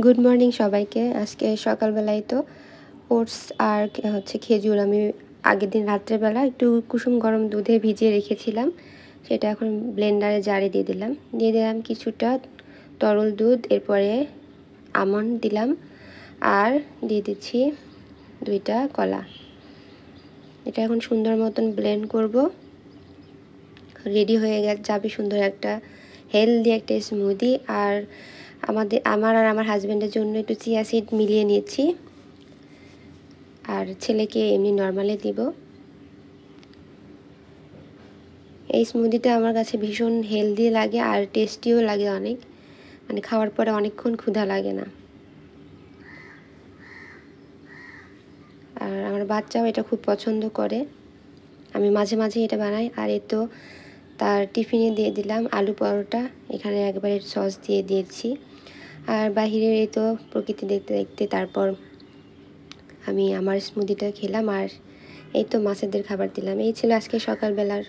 Good morning সবাইকে। আজকে সকালবেলায় তো ওটস আর হচ্ছে খেজুর আমি আগের দিন রাত্রেবেলা একটু কুসুম গরম দুধে ভিজিয়ে রেখেছিলাম, সেটা এখন ব্লেন্ডারে জারে দিয়ে দিলাম কিছুটা তরল দুধ, এরপরে আমন্ড দিলাম আর দিয়ে দিচ্ছি 2টা কলা। এটা এখন সুন্দর মতন ব্লেন্ড করব। রেডি হয়ে যাবে সুন্দর একটা হেলদি একটা স্মুদি। আর আমার আর আমার হাজব্যান্ডের জন্য একটু চিয়া সিড মিলিয়ে নিয়েছি, আর ছেলেকে এমনি নর্মালি দিব। এই স্মুদিটা আমার কাছে ভীষণ হেলদি লাগে আর টেস্টিও লাগে অনেক, মানে খাওয়ার পরে অনেকক্ষণ ক্ষুধা লাগে না। আর আমার বাচ্চাও এটা খুব পছন্দ করে, আমি মাঝে মাঝে এটা বানাই। আর এ তো তার টিফিনে দিয়ে দিলাম আলু পরোটা, এখানে একবারে সস দিয়ে দিয়েছি। আর বাহিরে এই তো প্রকৃতি দেখতে দেখতে তারপর আমি আমার স্মুদিটা খেলাম, আর এই তো মাছেদের খাবার দিলাম। এই ছিল আজকে সকালবেলার